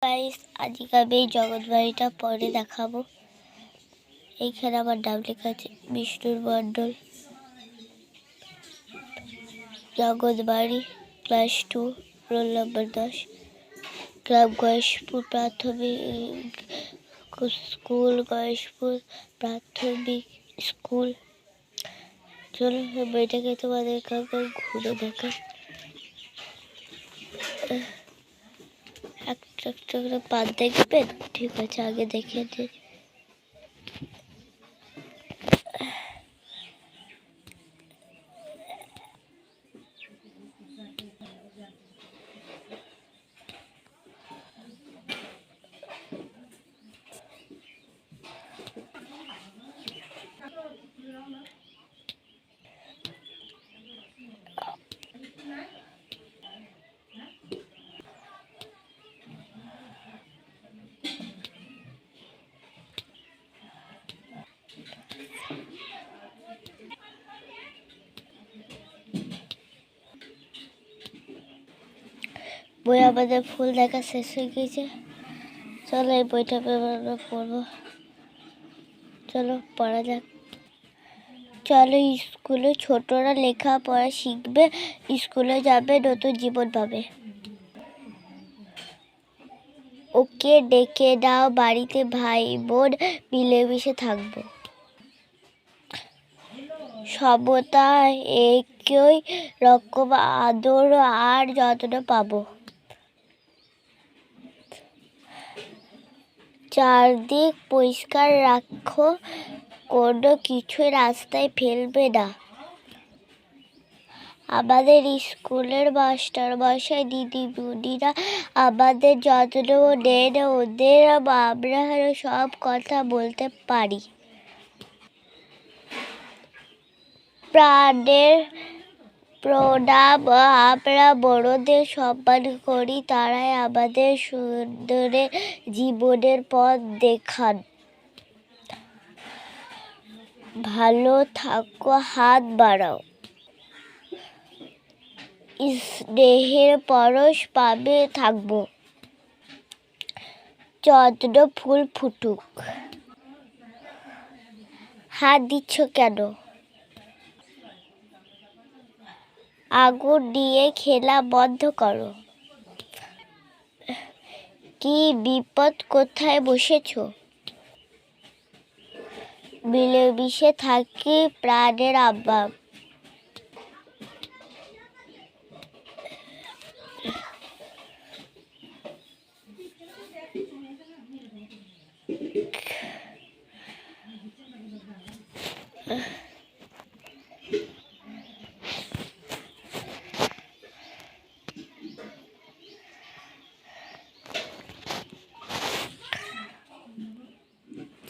Guys, আজকে আমি এই জগৎ বাড়িটা পরে দেখাবো। এইখানে আমার নাম লেখা আছে বিষ্ণুর মণ্ডল, জগৎ বাড়ি, ক্লাস 2, রোল নম্বর 10, গ্রাম গয়েশপুর প্রাথমিক স্কুল, গয়েশপুর প্রাথমিক স্কুল। চলো বইটাকে তোমাদেরকে ঘুরে দেখা। একটা একটা করে পাত দেখবেন, ঠিক আছে? আগে দেখে নিন। বই আমাদের ফুল দেখা শেষ হয়ে গেছে। চলো এই বইটা আমরা পড়বো। চলো পড়া যাক। চলো, স্কুলে ছোটরা লেখাপড়া শিখবে, স্কুলে যাবে, নতুন জীবন পাবে। ওকে ডেকে দাও বাড়িতে, ভাই বোন মিলেমিশে থাকবো। সমতা একই রকম আদর আর যত্ন পাবো। চারদিক পরিষ্কার রাখো, কোনো কিছুই রাস্তায় ফেলবে না। আমাদের স্কুলের মাস্টার মশাই দিদিমণিরা আমাদের যত্ন নেন, ওদের আমরা সব কথা বলতে পারি। প্রাণের প্রণাম, আমরা বড়দের সম্মান করি, তারাই আমাদের সুন্দর জীবনের পথ দেখান। ভালো থাকো, হাত বাড়াও, স্নেহের পরশ পাবে থাকবো। যত্ন ফুল ফুটুক। হাত দিচ্ছ কেন? আগুন দিয়ে খেলা বন্ধ করো। কি বিপদ, কোথায় বসেছো? মিলেমিশে থাকি, প্রাণের আব্বা।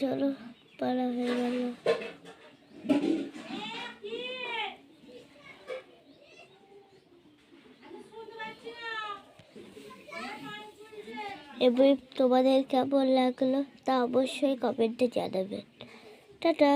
চলো পড়া হয়ে গেল। এই বই তোমাদের কেমন লাগলো তা অবশ্যই কমেন্টে জানাবেন। টাটা।